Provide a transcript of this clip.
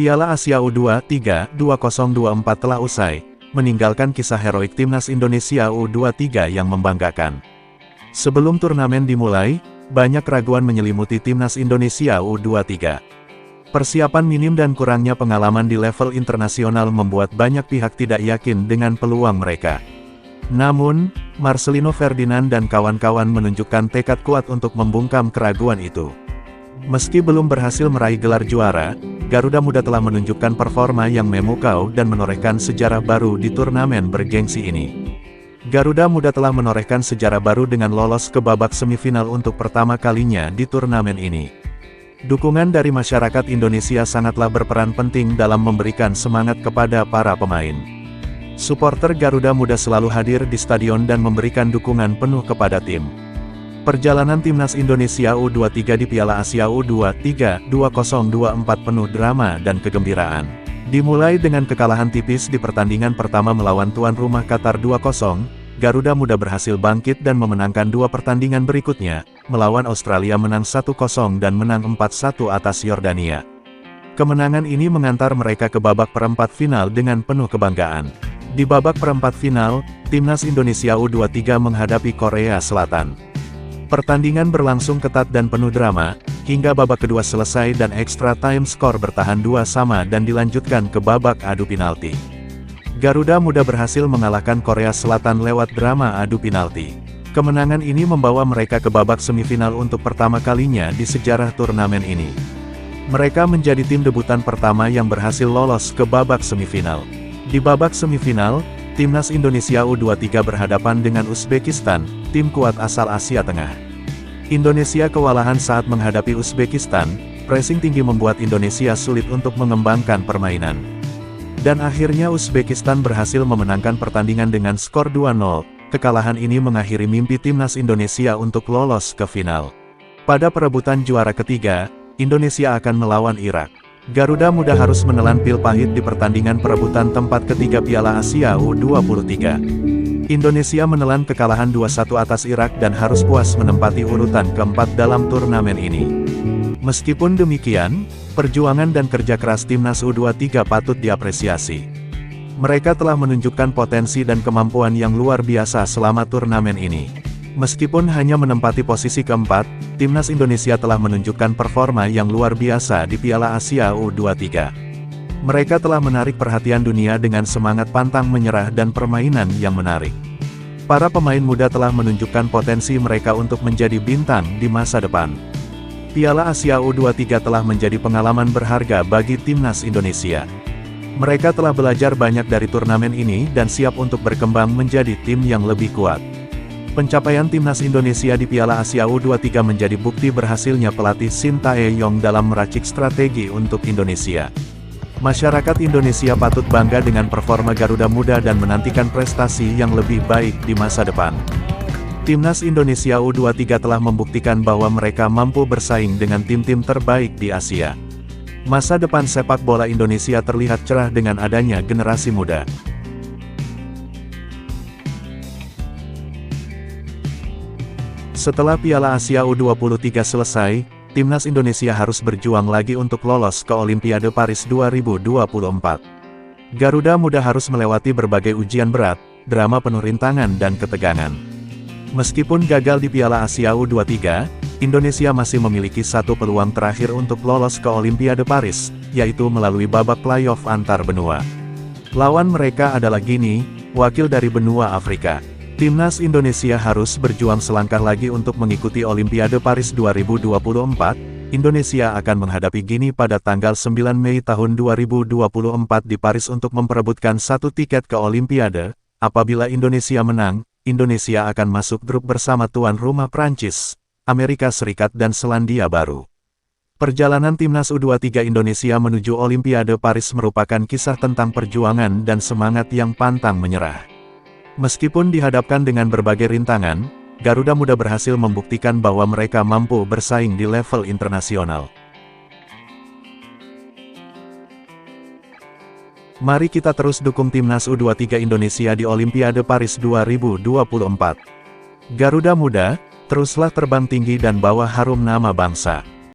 Piala Asia U23 2024 telah usai, meninggalkan kisah heroik timnas Indonesia U23 yang membanggakan. Sebelum turnamen dimulai, banyak keraguan menyelimuti timnas Indonesia U23. Persiapan minim dan kurangnya pengalaman di level internasional membuat banyak pihak tidak yakin dengan peluang mereka. Namun, Marcelino Ferdinand dan kawan-kawan menunjukkan tekad kuat untuk membungkam keraguan itu. Meski belum berhasil meraih gelar juara, Garuda Muda telah menunjukkan performa yang memukau dan menorehkan sejarah baru di turnamen bergengsi ini. Garuda Muda telah menorehkan sejarah baru dengan lolos ke babak semifinal untuk pertama kalinya di turnamen ini. Dukungan dari masyarakat Indonesia sangatlah berperan penting dalam memberikan semangat kepada para pemain. Supporter Garuda Muda selalu hadir di stadion dan memberikan dukungan penuh kepada tim. Perjalanan timnas Indonesia U23 di Piala Asia U23 2024 penuh drama dan kegembiraan. Dimulai dengan kekalahan tipis di pertandingan pertama melawan tuan rumah Qatar 2-0, Garuda Muda berhasil bangkit dan memenangkan dua pertandingan berikutnya, melawan Australia menang 1-0 dan menang 4-1 atas Yordania. Kemenangan ini mengantar mereka ke babak perempat final dengan penuh kebanggaan. Di babak perempat final, timnas Indonesia U23 menghadapi Korea Selatan. Pertandingan berlangsung ketat dan penuh drama, hingga babak kedua selesai dan extra time skor bertahan 2-2 dan dilanjutkan ke babak adu penalti. Garuda Muda berhasil mengalahkan Korea Selatan lewat drama adu penalti. Kemenangan ini membawa mereka ke babak semifinal untuk pertama kalinya di sejarah turnamen ini. Mereka menjadi tim debutan pertama yang berhasil lolos ke babak semifinal. Di babak semifinal, timnas Indonesia U23 berhadapan dengan Uzbekistan, tim kuat asal Asia Tengah. Indonesia kewalahan saat menghadapi Uzbekistan, pressing tinggi membuat Indonesia sulit untuk mengembangkan permainan. Dan akhirnya Uzbekistan berhasil memenangkan pertandingan dengan skor 2-0, kekalahan ini mengakhiri mimpi timnas Indonesia untuk lolos ke final. Pada perebutan juara ketiga, Indonesia akan melawan Irak. Garuda Muda harus menelan pil pahit di pertandingan perebutan tempat ketiga Piala Asia U23. Indonesia menelan kekalahan 2-1 atas Irak dan harus puas menempati urutan keempat dalam turnamen ini. Meskipun demikian, perjuangan dan kerja keras timnas U23 patut diapresiasi. Mereka telah menunjukkan potensi dan kemampuan yang luar biasa selama turnamen ini. Meskipun hanya menempati posisi keempat, timnas Indonesia telah menunjukkan performa yang luar biasa di Piala Asia U23. Mereka telah menarik perhatian dunia dengan semangat pantang menyerah dan permainan yang menarik. Para pemain muda telah menunjukkan potensi mereka untuk menjadi bintang di masa depan. Piala Asia U23 telah menjadi pengalaman berharga bagi timnas Indonesia. Mereka telah belajar banyak dari turnamen ini dan siap untuk berkembang menjadi tim yang lebih kuat. Pencapaian timnas Indonesia di Piala Asia U23 menjadi bukti berhasilnya pelatih Shin Tae-yong dalam meracik strategi untuk Indonesia. Masyarakat Indonesia patut bangga dengan performa Garuda Muda dan menantikan prestasi yang lebih baik di masa depan. Timnas Indonesia U23 telah membuktikan bahwa mereka mampu bersaing dengan tim-tim terbaik di Asia. Masa depan sepak bola Indonesia terlihat cerah dengan adanya generasi muda. Setelah Piala Asia U23 selesai, timnas Indonesia harus berjuang lagi untuk lolos ke Olimpiade Paris 2024. Garuda Muda harus melewati berbagai ujian berat, drama penuh rintangan dan ketegangan. Meskipun gagal di Piala Asia U23, Indonesia masih memiliki satu peluang terakhir untuk lolos ke Olimpiade Paris, yaitu melalui babak playoff antar benua. Lawan mereka adalah Guinea, wakil dari benua Afrika. Timnas Indonesia harus berjuang selangkah lagi untuk mengikuti Olimpiade Paris 2024. Indonesia akan menghadapi Guinea pada tanggal 9 Mei tahun 2024 di Paris untuk memperebutkan satu tiket ke Olimpiade. Apabila Indonesia menang, Indonesia akan masuk grup bersama tuan rumah Prancis, Amerika Serikat dan Selandia Baru. Perjalanan timnas U23 Indonesia menuju Olimpiade Paris merupakan kisah tentang perjuangan dan semangat yang pantang menyerah. Meskipun dihadapkan dengan berbagai rintangan, Garuda Muda berhasil membuktikan bahwa mereka mampu bersaing di level internasional. Mari kita terus dukung timnas U23 Indonesia di Olimpiade Paris 2024. Garuda Muda, teruslah terbang tinggi dan bawa harum nama bangsa.